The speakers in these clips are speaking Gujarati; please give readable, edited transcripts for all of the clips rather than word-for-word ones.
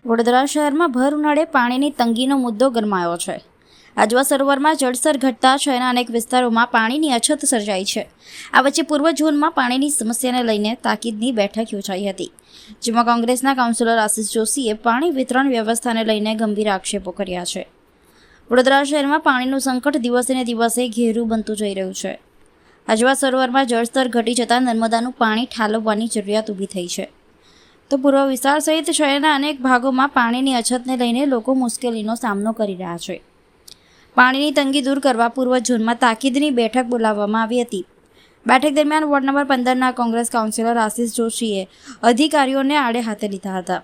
વડોદરા શહેરમાં ભર ઉનાળે પાણીની તંગીનો મુદ્દો ગરમાયો છે। આજવા સરોવરમાં જળસ્તર ઘટતા શહેરના અનેક વિસ્તારોમાં પાણીની અછત સર્જાઈ છે। આ વચ્ચે પૂર્વ ઝોનમાં પાણીની સમસ્યાને લઈને તાકીદની બેઠક યોજાઈ હતી, જેમાં કોંગ્રેસના કાઉન્સિલર આશિષ જોશીએ પાણી વિતરણ વ્યવસ્થાને લઈને ગંભીર આક્ષેપો કર્યા છે। વડોદરા શહેરમાં પાણીનું સંકટ દિવસે ને દિવસે ઘેરું બનતું જઈ રહ્યું છે। આજવા સરોવરમાં જળસ્તર ઘટી જતાં નર્મદાનું પાણી ઠાલવવાની જરૂરિયાત ઊભી થઈ છે, તો પૂર્વ વિસ્તાર સહિત શહેરના અનેક ભાગોમાં પાણીની અછતને લઈને લોકો મુશ્કેલીનો સામનો કરી રહ્યા છે। પાણીની તંગી દૂર કરવા પૂર્વ ઝોનમાં તાકીદની બેઠક બોલાવવામાં આવી હતી। બેઠક દરમિયાન વોર્ડ નંબર 15ના કોંગ્રેસ કાઉન્સિલર આશિષ જોશીએ અધિકારીઓને આડે હાથે લીધા હતા।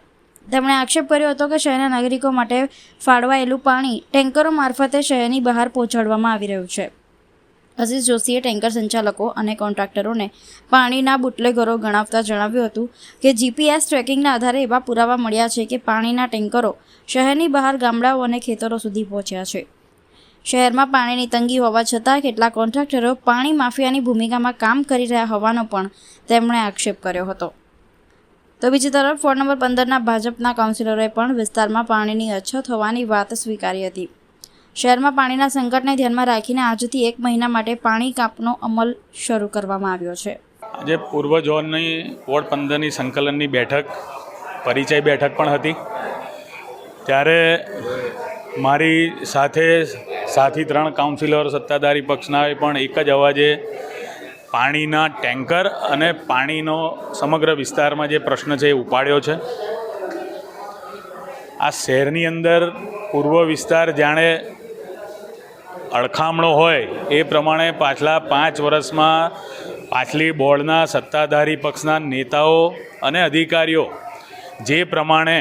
તેમણે આક્ષેપ કર્યો હતો કે શહેરના નાગરિકો માટે ફાળવાયેલું પાણી ટેન્કરો મારફતે શહેરની બહાર પહોંચાડવામાં આવી રહ્યું છે। આશિષ જોશીએ ટેન્કર સંચાલકો અને કોન્ટ્રાક્ટરોને પાણીના બુટલેગરો ગણાવતા જણાવ્યું હતું કે જીપીએસ ટ્રેકિંગના આધારે એવા પુરાવા મળ્યા છે કે પાણીના ટેન્કરો શહેરની બહાર ગામડાઓ અને ખેતરો સુધી પહોંચ્યા છે। શહેરમાં પાણીની તંગી હોવા છતાં કેટલાક કોન્ટ્રાક્ટરો પાણી માફિયાની ભૂમિકામાં કામ કરી રહ્યા હોવાનો પણ તેમણે આક્ષેપ કર્યો હતો। તો બીજી તરફ વોર્ડ નંબર 15ના ભાજપના કાઉન્સિલરોએ પણ વિસ્તારમાં પાણીની અછત હોવાની વાત સ્વીકારી હતી। શહેરમાં પાણીના સંકટને ધ્યાનમાં રાખીને આજથી 1 મહિના માટે પાણી કાપનો અમલ શરૂ કરવામાં આવ્યો છે। આજે પૂર્વ ઝોનની વોર્ડ 15ની સંકલનની બેઠક પરિચય બેઠક પણ હતી, ત્યારે મારી સાથે સાથી 3 કાઉન્સિલર સત્તાધારી પક્ષના પણ એક જ અવાજે પાણીના ટેન્કર અને પાણીનો સમગ્ર વિસ્તારમાં જે પ્રશ્ન છે એ ઉપાડ્યો છે। આ શહેરની અંદર પૂર્વ વિસ્તાર જાણે અડખામણો હોય એ પ્રમાણે પાછલા 5 વર્ષમાં પાછલી બોર્ડના સત્તાધારી પક્ષના નેતાઓ અને અધિકારીઓ જે પ્રમાણે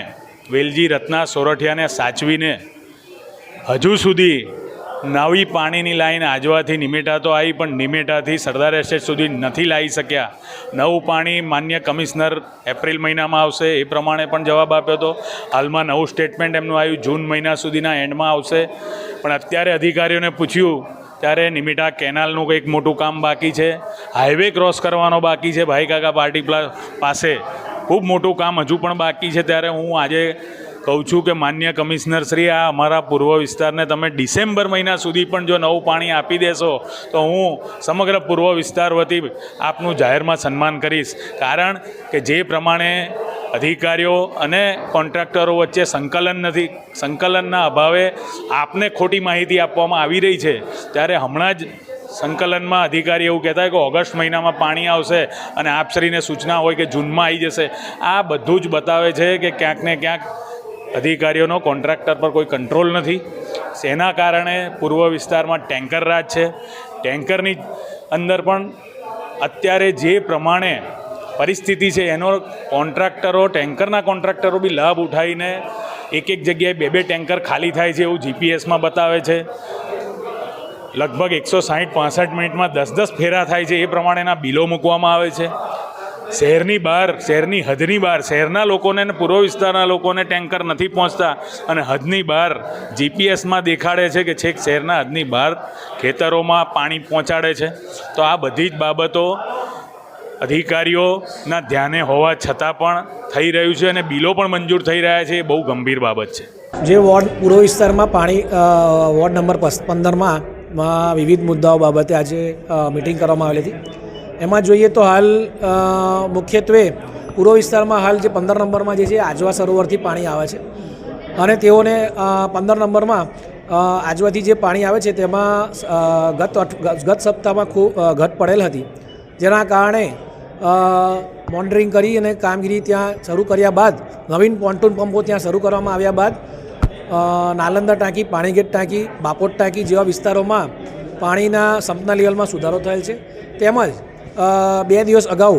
વેલજી રત્ના સોરઠિયાને સાચવીને હજુ સુધી નવી પાણીની લાઈન આજવાથી નિમેટા તો આવી, પણ નિમેટાથી સરદાર એસ્ટેટ સુધી નથી લાવી શક્યા। નવું પાણી માન્ય કમિશનર એપ્રિલ મહિનામાં આવશે એ પ્રમાણે પણ જવાબ આપ્યો હતો। હાલમાં નવું સ્ટેટમેન્ટ એમનું આવ્યું જૂન મહિના સુધીના એન્ડમાં આવશે, પણ અત્યારે અધિકારીઓને પૂછ્યું ત્યારે નિમેટા કેનાલનું કંઈક મોટું કામ બાકી છે, હાઈવે ક્રોસ કરવાનો બાકી છે ભાઈ કાકા પાર્ટી પાસે, ખૂબ મોટું કામ હજુ પણ બાકી છે। ત્યારે હું આજે કહું છું કે માન્ય કમિશનર શ્રી, આ અમારા પૂર્વ વિસ્તારને તમે ડિસેમ્બર મહિના સુધી પણ જો નવું પાણી આપી દેશો તો હું સમગ્ર પૂર્વ વિસ્તાર વતી આપનું જાહેરમાં સન્માન કરીશ। કારણ કે જે પ્રમાણે અધિકારીઓ અને કોન્ટ્રાક્ટરો વચ્ચે સંકલન નથી, સંકલનના અભાવે આપને ખોટી માહિતી આપવામાં આવી રહી છે। ત્યારે હમણાં જ સંકલનમાં અધિકારી એવું કહેતા કે ઓગસ્ટ મહિનામાં પાણી આવશે અને આપશ્રીને સૂચના હોય કે જૂનમાં આવી જશે। આ બધું જ બતાવે છે કે ક્યાંક ને ક્યાંક અધિકારીઓનો કોન્ટ્રાક્ટર પર કોઈ કંટ્રોલ નથી। એના કારણે પૂર્વ વિસ્તારમાં ટેન્કર રાજ છે। ટેન્કરની અંદર પણ અત્યારે જે પ્રમાણે પરિસ્થિતિ છે એનો ટેન્કરના કોન્ટ્રાક્ટરો બી લાભ ઉઠાવીને એક જગ્યાએ 2 ટેન્કર ખાલી થાય છે એવું જીપીએસમાં બતાવે છે। લગભગ 160-65 મિનિટમાં 10 ફેરા થાય છે એ પ્રમાણેના બિલો મૂકવામાં આવે છે। શહેરની બહાર, શહેરની હદની બહાર શહેરના લોકોને અને પૂર્વ વિસ્તારના લોકોને ટેન્કર નથી પહોંચતા, અને હદની બહાર જીપીએસમાં દેખાડે છે કે છેક શહેરના હદની બહાર ખેતરોમાં પાણી પહોંચાડે છે। તો આ બધી જ બાબતો અધિકારીઓના ધ્યાને હોવા છતાં પણ થઈ રહ્યું છે અને બિલો પણ મંજૂર થઈ રહ્યા છે, એ બહુ ગંભીર બાબત છે। જે વોર્ડ પૂર્વ વિસ્તારમાં પાણી વોર્ડ નંબર 15માં વિવિધ મુદ્દાઓ બાબતે આજે મિટિંગ કરવામાં આવેલી હતી। એમાં જોઈએ તો હાલ મુખ્યત્વે પૂર્વ વિસ્તારમાં હાલ જે 15 નંબરમાં જે છે આજવા સરોવરથી પાણી આવે છે, અને તેઓને 15 નંબરમાં આજવાથી જે પાણી આવે છે તેમાં ગત સપ્તાહમાં ખૂબ ઘટ પડેલ હતી, જેના કારણે મોનિટરિંગ કરી અને કામગીરી ત્યાં શરૂ કર્યા બાદ નવીન પોન્ટૂન પંપો ત્યાં શરૂ કરવામાં આવ્યા બાદ નાલંદા ટાંકી, પાણીગેટ ટાંકી, બાપોટ ટાંકી જેવા વિસ્તારોમાં પાણીના સંપના લેવલમાં સુધારો થયેલ છે। તેમજ 2 દિવસ અગાઉ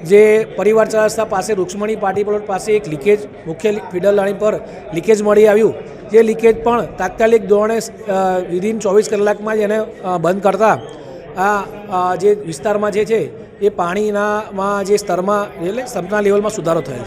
જે પરિવાર ચાર રસ્તા પાસે રૂક્ષ્મણી પાર્ટી પ્લોટ પાસે એક લીકેજ મુખ્ય ફીડર લાઈન પર લીકેજ મળી આવ્યું, જે લીકેજ પણ તાત્કાલિક ધોરણે વિધિન 24 કલાકમાં જ એને બંધ કરતા આ જે વિસ્તારમાં જે છે એ પાણીનામાં જે સ્તરમાં એટલે સંપના લેવલમાં સુધારો થયેલ છે।